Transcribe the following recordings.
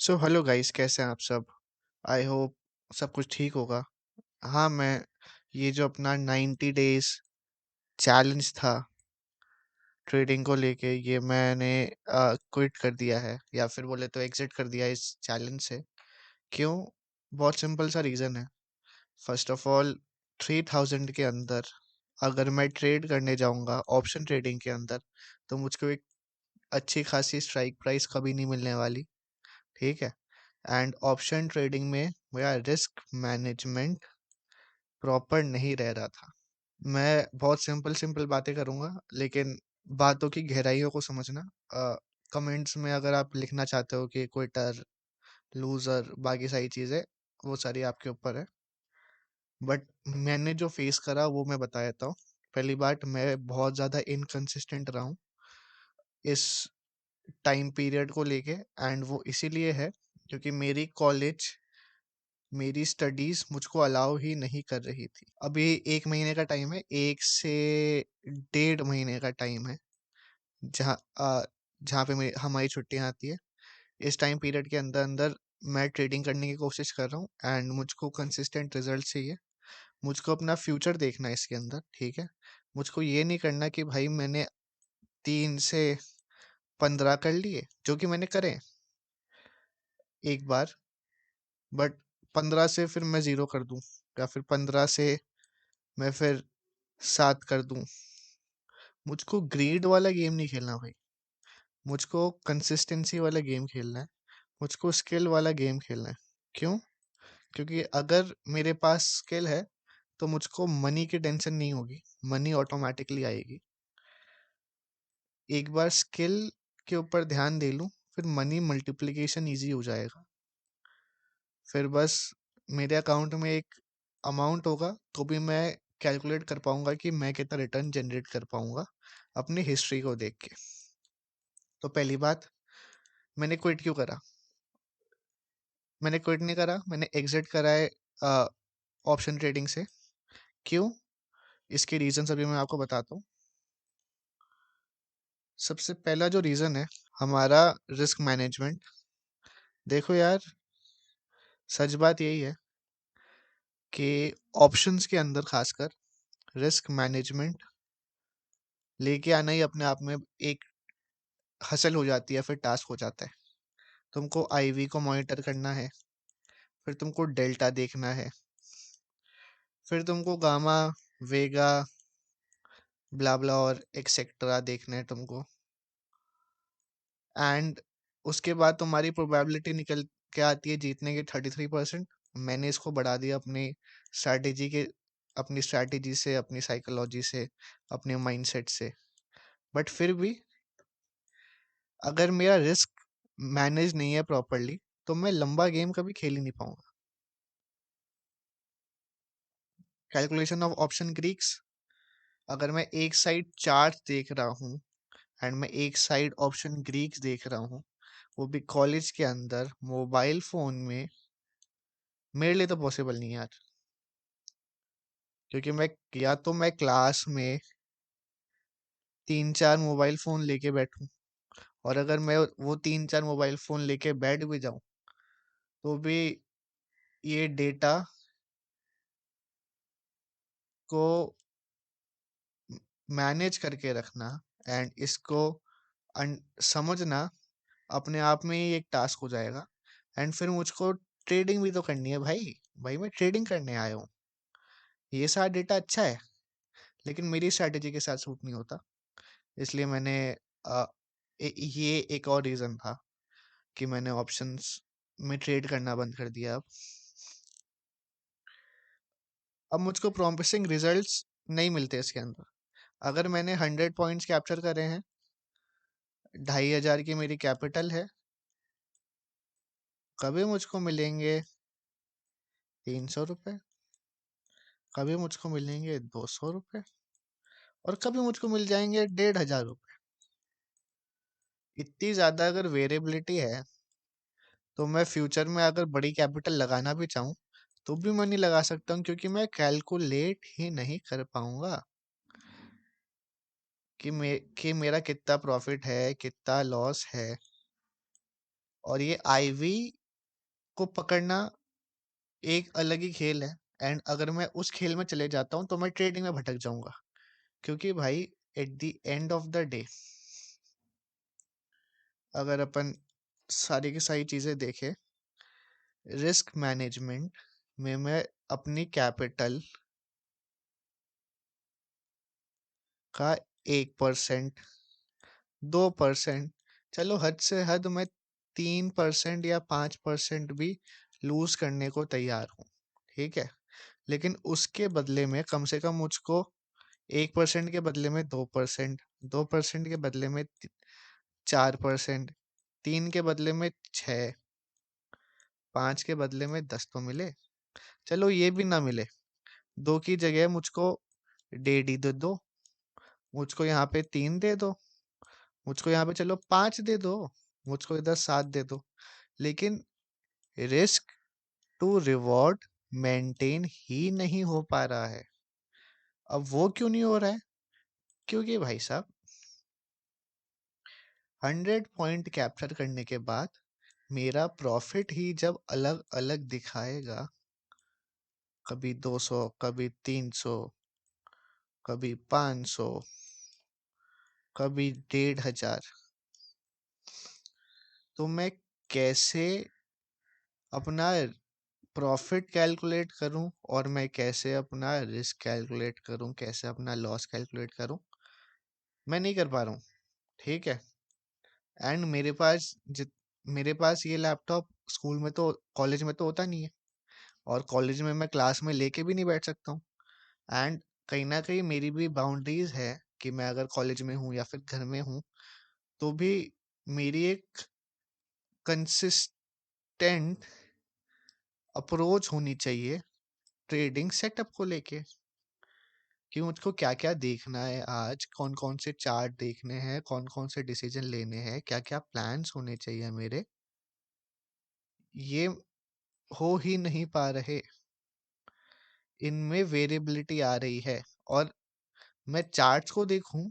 So hello guys, कैसे हैं आप सब। आई होप सब कुछ ठीक होगा। हाँ, मैं ये जो अपना 90 डेज चैलेंज था ट्रेडिंग को लेके, ये मैंने क्विट कर दिया है, या फिर बोले तो एग्जिट कर दिया इस चैलेंज से। क्यों? बहुत सिंपल सा रीज़न है। फर्स्ट ऑफ ऑल, 3000 के अंदर अगर मैं ट्रेड करने जाऊंगा ऑप्शन ट्रेडिंग के अंदर, तो मुझको एक अच्छी खासी स्ट्राइक प्राइस कभी नहीं मिलने वाली। ठीक है। एंड ऑप्शन ट्रेडिंग में मेरा रिस्क मैनेजमेंट प्रॉपर नहीं रह रहा था। मैं बहुत सिंपल सिंपल बातें करूंगा, लेकिन बातों की गहराइयों को समझना। कमेंट्स में अगर आप लिखना चाहते हो कि क्विटर, लूजर, बाकी सारी चीज़ें, वो सारी आपके ऊपर है। बट मैंने जो फेस करा वो मैं बता देता हूँ। पहली बात, मैं बहुत ज़्यादा इनकंसिस्टेंट रहा हूँ इस टाइम पीरियड को लेके। एंड वो इसीलिए है क्योंकि मेरी कॉलेज, मेरी स्टडीज मुझको अलाउ ही नहीं कर रही थी। अभी 1 महीने का टाइम है, 1 से 1.5 महीने का टाइम है, जहाँ जहाँ पे मेरी हमारी छुट्टियाँ आती है। इस टाइम पीरियड के अंदर अंदर मैं ट्रेडिंग करने की कोशिश कर रहा हूँ, एंड मुझको कंसिस्टेंट रिजल्ट चाहिए। मुझको अपना फ्यूचर देखना है इसके अंदर। ठीक है। मुझको ये नहीं करना कि भाई मैंने 3 से 15 कर लिए, जो कि मैंने करे एक बार, बट 15 से फिर मैं 0 कर दूं, या फिर 15 से मैं फिर 7 कर दूं। मुझको ग्रीड वाला गेम नहीं खेलना भाई। मुझको कंसिस्टेंसी वाला गेम खेलना है। मुझको स्किल वाला गेम खेलना है। क्यों? क्योंकि अगर मेरे पास स्किल है तो मुझको मनी की टेंशन नहीं होगी। मनी ऑटोमेटिकली आएगी। एक बार स्किल के ऊपर ध्यान दे लूं, फिर मनी मल्टीप्लिकेशन इजी हो जाएगा। फिर बस मेरे अकाउंट में एक अमाउंट होगा तो भी मैं कैलकुलेट कर पाऊंगा कि मैं कितना रिटर्न जनरेट कर पाऊंगा अपनी हिस्ट्री को देख के। तो पहली बात, मैंने क्विट क्यों करा? मैंने क्विट नहीं करा, मैंने एग्जिट करा है ऑप्शन ट्रेडिंग से। क्यों? इसके रीजंस अभी मैं आपको बताता हूँ। सबसे पहला जो रीजन है, हमारा रिस्क मैनेजमेंट। देखो यार, सच बात यही है कि ऑप्शंस के अंदर खासकर रिस्क मैनेजमेंट लेके आना ही अपने आप में एक हसल हो जाती है, फिर टास्क हो जाता है। तुमको आईवी को मॉनिटर करना है, फिर तुमको डेल्टा देखना है, फिर तुमको गामा, वेगा, ब्ला और एक्सेट्रा देखना है तुमको। एंड उसके बाद तुम्हारी प्रोबेबिलिटी निकल के आती है जीतने की 33%। मैंने इसको बढ़ा दिया स्ट्रैटेजी के अपनी स्ट्रैटेजी से, अपनी साइकोलॉजी से, अपने माइंडसेट से। बट फिर भी अगर मेरा रिस्क मैनेज नहीं है प्रॉपरली, तो मैं लंबा गेम कभी खेल ही नहीं पाऊंगा। कैलकुलेशन ऑफ ऑप्शन ग्रीक्स, अगर मैं एक साइड चार्ट देख रहा हूँ एंड मैं एक साइड ऑप्शन ग्रीक्स देख रहा हूँ, वो भी कॉलेज के अंदर मोबाइल फोन में, मेरे लिए तो पॉसिबल नहीं है यार। क्योंकि मैं, या तो मैं क्लास में 3 4 मोबाइल फोन लेके बैठूं, और अगर मैं वो 3 4 मोबाइल फोन लेके बैठ भी जाऊं, तो भी ये डेटा को मैनेज करके रखना एंड इसको समझना अपने आप में ही एक टास्क हो जाएगा। एंड फिर मुझको ट्रेडिंग भी तो करनी है भाई। भाई मैं ट्रेडिंग करने आया हूँ। ये सारा डेटा अच्छा है, लेकिन मेरी स्ट्रैटेजी के साथ सूट नहीं होता। इसलिए मैंने ये एक और रीज़न था कि मैंने ऑप्शंस में ट्रेड करना बंद कर दिया। अब मुझको प्रॉमिसिंग रिजल्ट्स नहीं मिलते इसके अंदर। अगर मैंने 100 पॉइंट्स कैप्चर करे हैं, 2500 की मेरी कैपिटल है, कभी मुझको मिलेंगे 300 रुपये, कभी मुझको मिलेंगे 200 रुपये, और कभी मुझको मिल जाएंगे 1500 रुपये। इतनी ज़्यादा अगर वेरिएबिलिटी है, तो मैं फ्यूचर में अगर बड़ी कैपिटल लगाना भी चाहूँ तो भी मैं नहीं लगा सकता हूँ, क्योंकि मैं कैलकुलेट ही नहीं कर पाऊंगा कि मेरा कितना प्रॉफिट है, कितना लॉस है। और ये आईवी को पकड़ना एक अलग ही खेल है। एंड अगर मैं उस खेल में चले जाता हूँ तो मैं ट्रेडिंग में भटक जाऊंगा, क्योंकि भाई at the end of the day अगर अपन सारी की सारी चीजें देखें, रिस्क मैनेजमेंट में मैं अपनी कैपिटल का 1%, 2%, चलो हद से हद मैं 3% या 5% भी लूज करने को तैयार हूँ, ठीक है। लेकिन उसके बदले में कम से कम मुझको 1% के बदले में 2%, 2% के बदले में 4%, 3 के बदले में 6, 5 के बदले में 10 तो मिले। चलो ये भी ना मिले, 2 की जगह मुझको 1.5 दे दो, मुझको यहाँ पे 3 दे दो, मुझको यहाँ पे चलो 5 दे दो, मुझको इधर 7 दे दो। लेकिन रिस्क टू रिवॉर्ड मेंटेन ही नहीं हो पा रहा है। अब वो क्यों नहीं हो रहा है? क्योंकि भाई साहब 100 पॉइंट कैप्चर करने के बाद मेरा प्रॉफिट ही जब अलग अलग दिखाएगा, कभी 200, कभी 300, कभी 500, कभी 1,500, तो मैं कैसे अपना प्रॉफिट कैलकुलेट करूं और मैं कैसे अपना रिस्क कैलकुलेट करूं, कैसे अपना लॉस कैलकुलेट करूं? मैं नहीं कर पा रहा हूँ, ठीक है। एंड मेरे पास ये लैपटॉप स्कूल में तो, कॉलेज में तो होता नहीं है, और कॉलेज में मैं क्लास में लेके भी नहीं बैठ सकता हूँ। एंड कहीं ना कहीं मेरी भी बाउंड्रीज है कि मैं अगर कॉलेज में हूँ या फिर घर में हूँ तो भी मेरी एक कंसिस्टेंट अप्रोच होनी चाहिए ट्रेडिंग सेटअप को लेके, कि मुझको क्या क्या देखना है, आज कौन कौन से चार्ट देखने हैं, कौन कौन से डिसीजन लेने हैं, क्या क्या प्लान्स होने चाहिए मेरे। ये हो ही नहीं पा रहे, इनमें वेरिएबिलिटी आ रही है। और मैं चार्ट्स को देखूं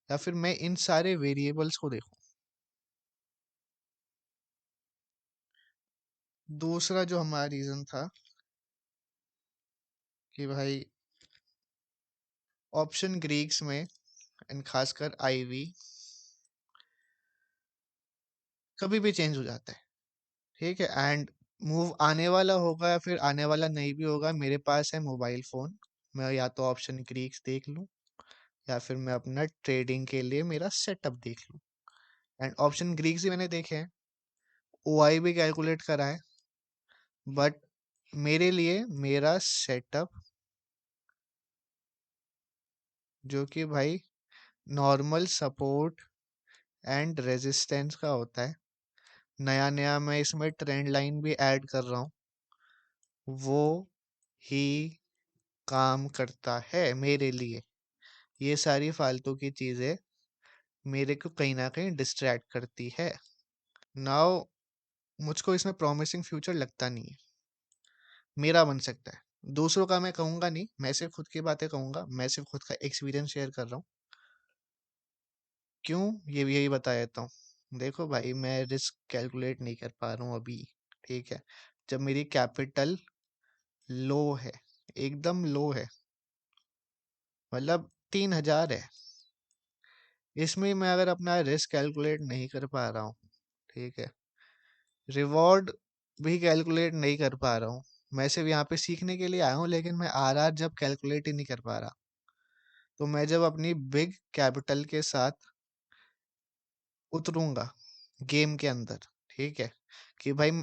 या फिर मैं इन सारे वेरिएबल्स को देखूं? दूसरा जो हमारा रीजन था कि भाई ऑप्शन ग्रीक्स में एंड खासकर आईवी कभी भी चेंज हो जाता है, ठीक है। एंड मूव आने वाला होगा या फिर आने वाला नहीं भी होगा, मेरे पास है मोबाइल फोन। मैं या तो ऑप्शन ग्रीक्स देख लूं या फिर मैं अपना ट्रेडिंग के लिए मेरा सेटअप देख लूं। एंड ऑप्शन ग्रीक्स ही मैंने देखे हैं, ओआई भी कैलकुलेट करा है, बट मेरे लिए मेरा सेटअप जो कि भाई नॉर्मल सपोर्ट एंड रेजिस्टेंस का होता है, नया नया मैं इसमें ट्रेंड लाइन भी ऐड कर रहा हूँ, वो ही काम करता है मेरे लिए। ये सारी फालतू की चीजें मेरे को कहीं ना कहीं डिस्ट्रैक्ट करती है। नाउ मुझको इसमें प्रॉमिसिंग फ्यूचर लगता नहीं है, मेरा बन सकता है, दूसरों का मैं कहूंगा नहीं, मैं सिर्फ खुद की बातें कहूंगा, मैं सिर्फ खुद का एक्सपीरियंस शेयर कर रहा हूँ। क्यों? ये भी यही बता देता हूँ। देखो भाई, मैं रिस्क कैलकुलेट नहीं कर पा रहा हूँ अभी, ठीक है। जब मेरी कैपिटल लो है, एकदम लो है, मतलब 3,000 है, इसमें मैं अगर अपना रिस्क कैलकुलेट नहीं कर पा रहा हूँ, ठीक है, रिवॉर्ड भी कैलकुलेट नहीं कर पा रहा हूँ, मैं सिर्फ यहाँ पे सीखने के लिए आया हूँ, लेकिन मैं आर जब कैलकुलेट ही नहीं कर पा रहा, तो मैं जब अपनी बिग कैपिटल के साथ उतरूंगा गेम के अंदर, ठीक है, कि भाई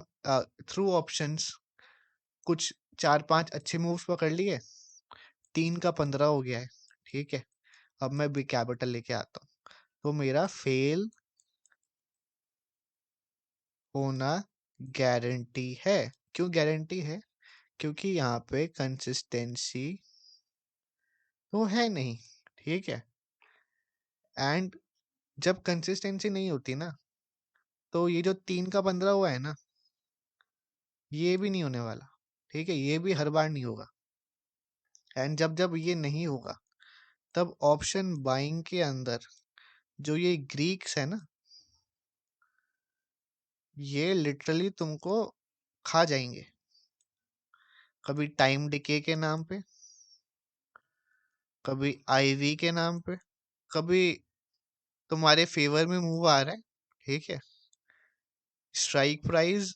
थ्रू ऑप्शंस कुछ 4-5 अच्छे मूव्स पकड़ लिए, 3 का 15 हो गया है, ठीक है, अब मैं बिग कैपिटल लेके आता हूँ, तो मेरा फेल होना गारंटी है। क्यों गारंटी है? क्योंकि यहाँ पे कंसिस्टेंसी तो है नहीं, ठीक है। एंड जब कंसिस्टेंसी नहीं होती ना, तो ये जो 3 का 15 हुआ है ना, ये भी नहीं होने वाला, ठीक है, ये भी हर बार नहीं होगा। एंड जब जब ये नहीं होगा, तब ऑप्शन बाइंग के अंदर जो ये ग्रीक्स है ना, ये लिटरली तुमको खा जाएंगे। कभी टाइम डिके के नाम पे, कभी आईवी के नाम पे, कभी तुम्हारे फेवर में मूव आ रहा है, ठीक है, स्ट्राइक प्राइस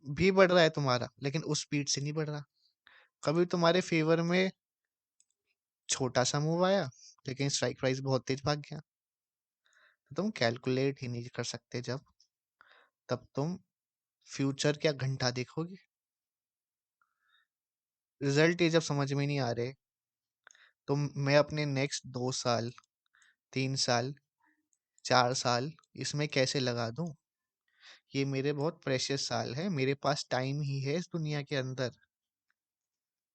भी बढ़ रहा है तुम्हारा, लेकिन उस स्पीड से नहीं बढ़ रहा। कभी तुम्हारे फेवर में छोटा सा मूव आया, लेकिन स्ट्राइक प्राइस बहुत तेज भाग गया। तो तुम कैलकुलेट ही नहीं कर सकते जब, तब तुम फ्यूचर क्या घंटा देखोगे? रिजल्ट ये जब समझ में नहीं आ रहे, तो मैं अपने नेक्स्ट 2 साल, 3 साल, 4 साल इसमें कैसे लगा दूं? ये मेरे बहुत प्रेशियस साल है, मेरे पास टाइम ही है इस दुनिया के अंदर।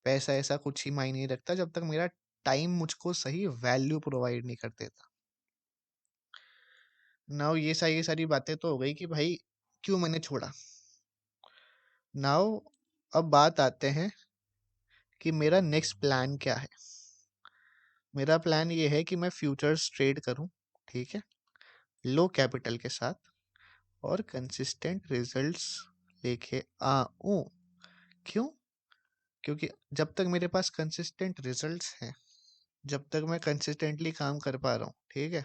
पैसा ऐसा कुछ ही मायने नहीं रखता जब तक मेरा टाइम मुझको सही वैल्यू प्रोवाइड नहीं कर देता। नाउ ये सारी बातें तो हो गई कि भाई क्यों मैंने छोड़ा। नाउ अब बात आते हैं कि मेरा नेक्स्ट प्लान क्या है। मेरा प्लान ये है कि मैं फ्यूचर्स ट्रेड करूं, ठीक है, लो कैपिटल के साथ, और कंसिस्टेंट रिजल्ट्स लेके आऊं। क्यों? क्योंकि जब तक मेरे पास कंसिस्टेंट रिजल्ट्स हैं, जब तक मैं कंसिस्टेंटली काम कर पा रहा हूँ, ठीक है,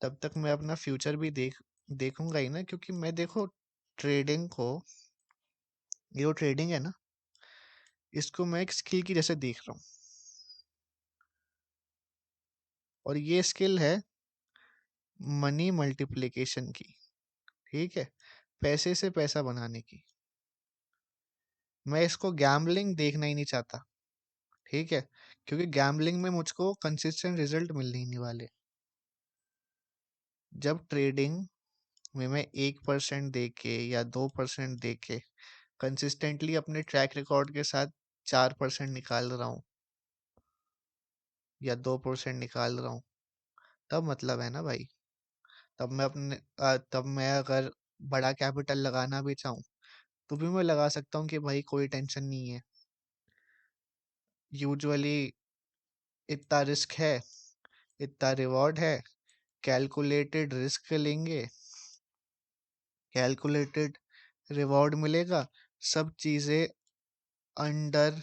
तब तक मैं अपना फ्यूचर भी देखूंगा ही ना। क्योंकि मैं देखो, ट्रेडिंग को, ये जो ट्रेडिंग है ना, इसको मैं एक स्किल की जैसे देख रहा हूँ। और ये स्किल है मनी मल्टीप्लिकेशन की, ठीक है, पैसे से पैसा बनाने की। मैं इसको गैम्बलिंग देखना ही नहीं चाहता, ठीक है, क्योंकि गैम्बलिंग में मुझको कंसिस्टेंट रिजल्ट मिलने ही नहीं वाले। जब ट्रेडिंग में मैं 1% दे के या 2% दे के कंसिस्टेंटली अपने ट्रैक रिकॉर्ड के साथ 4% निकाल रहा हूँ या 2% निकाल रहा हूँ, तब मतलब है ना भाई। तब मैं अगर बड़ा कैपिटल लगाना भी चाहूँ, तो भी मैं लगा सकता हूँ कि भाई कोई टेंशन नहीं है। यूजुअली इतना रिस्क है, इतना रिवॉर्ड है, कैलकुलेटेड रिस्क लेंगे, कैलकुलेटेड रिवॉर्ड मिलेगा, सब चीजें अंडर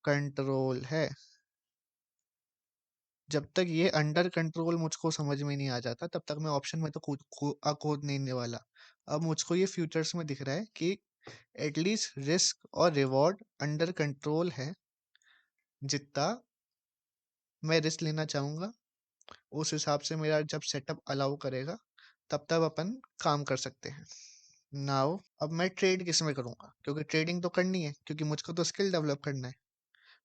कंट्रोल है। जब तक ये अंडर कंट्रोल मुझको समझ में नहीं आ जाता, तब तक मैं ऑप्शन में तो कूद नहीं वाला। अब मुझको ये फ्यूचर्स में दिख रहा है कि एटलीस्ट रिस्क और रिवॉर्ड अंडर कंट्रोल है। जितना मैं रिस्क लेना चाहूंगा, उस हिसाब से मेरा जब सेटअप अलाउ करेगा, तब तक अपन काम कर सकते हैं। नाउ अब मैं ट्रेड किस में करूंगा? क्योंकि ट्रेडिंग तो करनी है, क्योंकि मुझको तो स्किल डेवलप करना है,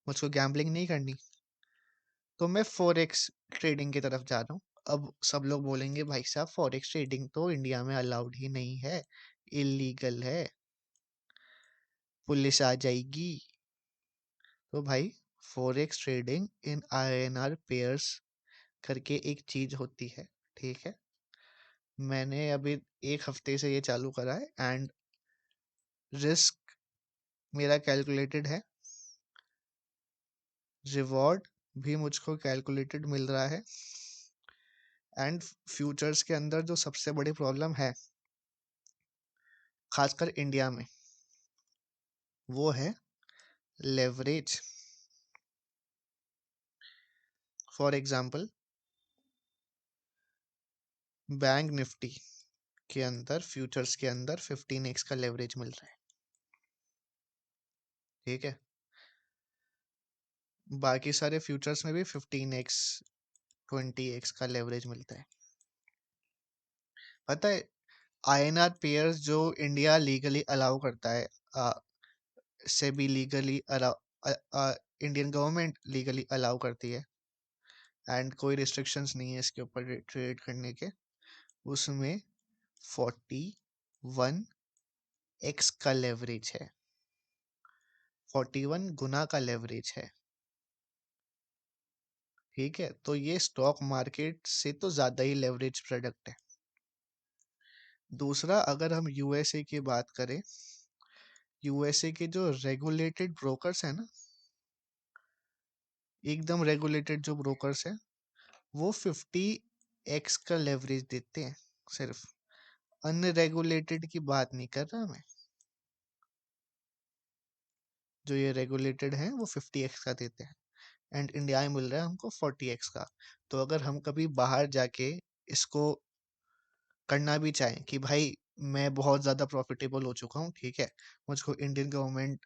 मुझको गैम्बलिंग नहीं करनी। तो मैं फॉरेक्स ट्रेडिंग की तरफ जा रहा हूँ। अब सब लोग बोलेंगे भाई साहब फॉरेक्स ट्रेडिंग तो इंडिया में अलाउड ही नहीं है, इलीगल है, पुलिस आ जाएगी। तो भाई, forex trading in INR pairs करके एक चीज होती है, ठीक है, मैंने अभी 1 हफ्ते से ये चालू करा है, एंड रिस्क मेरा कैलकुलेटेड है, रिवॉर्ड भी मुझको कैलकुलेटेड मिल रहा है। एंड फ्यूचर्स के अंदर जो सबसे बड़ी प्रॉब्लम है, खासकर इंडिया में, वो है leverage. For example, bank Nifty के अंदर, फ्यूचर्स के अंदर 15x का लेवरेज मिल रहा है, ठीक है, बाकी सारे फ्यूचर्स में भी 15x 20x का लेवरेज मिलता है। पता है, आईएनआर पेयर्स जो इंडिया लीगली अलाउ करता है, SEBI legally allow, Indian government legally allow करती है, एंड कोई रिस्ट्रिक्शंस नहीं है इसके ऊपर ट्रेड करने के, उसमें 41x का लेवरेज है, 41 गुना का लेवरेज है, ठीक है। तो ये स्टॉक मार्केट से तो ज्यादा ही लेवरेज प्रोडक्ट है। दूसरा, अगर हम यूएसए की बात करें, यूएसए के जो रेगुलेटेड ब्रोकर्स है ना, एकदम रेगुलेटेड जो ब्रोकर्स है, वो 50 एक्स का लेवरेज देते हैं सिर्फ। अनरेगुलेटेड की बात नहीं कर रहा मैं। जो ये रेगुलेटेड है वो 50x का देते हैं, एंड इंडिया में मिल रहा है हमको 40x का। तो अगर हम कभी बाहर जाके इसको करना भी चाहें कि भाई मैं बहुत ज़्यादा प्रॉफिटेबल हो चुका हूँ, ठीक है, मुझको इंडियन गवर्नमेंट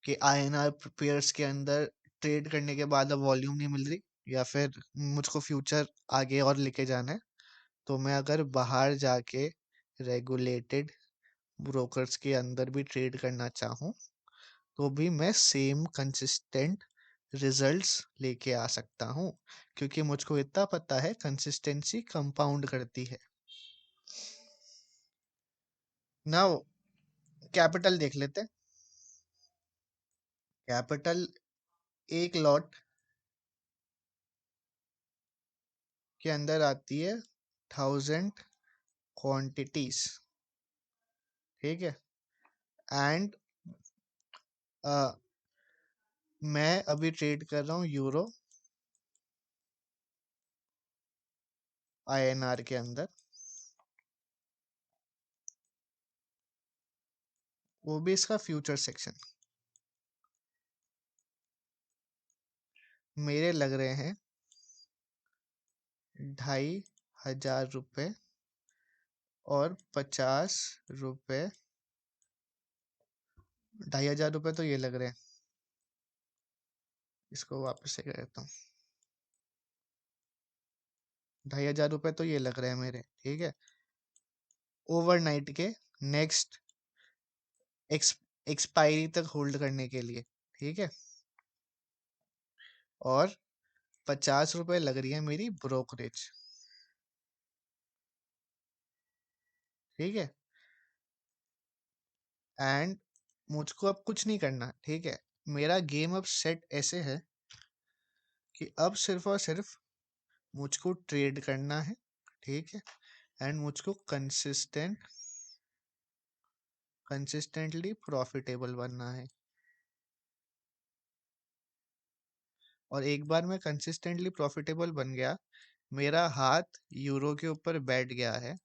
के INR पेयर्स के अंदर ट्रेड करने के बाद अब वॉल्यूम नहीं मिल रही, या फिर मुझको फ्यूचर आगे और लेके जाना है, तो मैं अगर बाहर जाके रेगुलेटेड ब्रोकर्स के अंदर भी ट्रेड करना चाहूँ, तो भी मैं सेम कंसिस्टेंट रिजल्ट्स लेके आ सकता हूँ, क्योंकि मुझको इतना पता है कंसिस्टेंसी कंपाउंड करती है। नाउ कैपिटल देख लेते हैं। कैपिटल एक लॉट के अंदर आती है 1000 क्वांटिटीज, ठीक है। एंड मैं अभी ट्रेड कर रहा हूँ यूरो INR के अंदर, वो भी इसका फ्यूचर सेक्शन। मेरे लग रहे हैं 2500 रुपये और 50 रुपये। 2500 रुपये तो ये लग रहे हैं, इसको वापस से कहता हूँ। 2500 रुपये तो ये लग रहे हैं मेरे, ठीक है, ओवरनाइट के नेक्स्ट एक्सपायरी तक होल्ड करने के लिए, ठीक है। और 50 रुपये लग रही है मेरी ब्रोकरेज, ठीक है। एंड मुझको अब कुछ नहीं करना, ठीक है। मेरा गेम अब सेट ऐसे है कि अब सिर्फ और सिर्फ मुझको ट्रेड करना है, ठीक है, एंड मुझको कंसिस्टेंटली प्रॉफिटेबल बनना है। और एक बार मैं कंसिस्टेंटली प्रॉफिटेबल बन गया, मेरा हाथ यूरो के ऊपर बैठ गया है,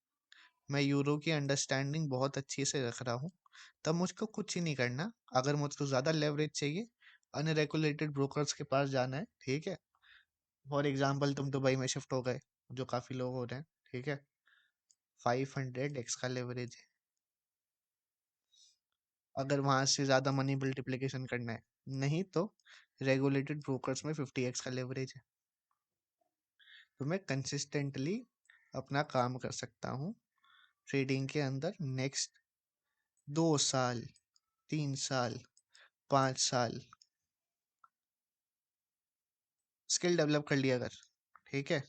मैं यूरो की अंडरस्टैंडिंग बहुत अच्छी से रख रहा हूँ, तब मुझको कुछ ही नहीं करना। अगर मुझको ज़्यादा लेवरेज चाहिए, अनरेगुलेटेड ब्रोकर्स के पास जाना है, ठीक है। फॉर एग्जाम्पल तुम दुबई में शिफ्ट हो गए, जो काफ़ी लोग हो रहे हैं, ठीक है, 500x का लेवरेज है। अगर वहां से ज़्यादा मनी मल्टीप्लिकेशन करना है, नहीं तो रेगुलेटेड ब्रोकर्स में 50x का लेवरेज है। तो मैं कंसिस्टेंटली अपना काम कर सकता हूँ ट्रेडिंग के अंदर नेक्स्ट 2 साल, 3 साल, 5 साल। स्किल डेवलप कर लिया अगर, ठीक है,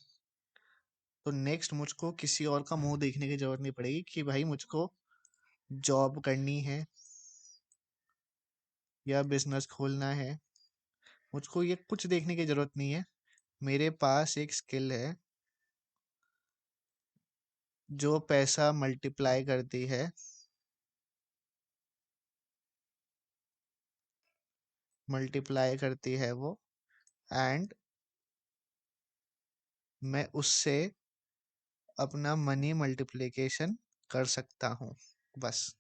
तो नेक्स्ट मुझको किसी और का मुंह देखने की जरूरत नहीं पड़ेगी कि भाई मुझको जॉब करनी है या बिजनेस खोलना है। मुझको ये कुछ देखने की जरूरत नहीं है। मेरे पास एक स्किल है जो पैसा मल्टीप्लाई करती है, मल्टीप्लाई करती है वो, एंड मैं उससे अपना मनी मल्टीप्लिकेशन कर सकता हूँ, बस।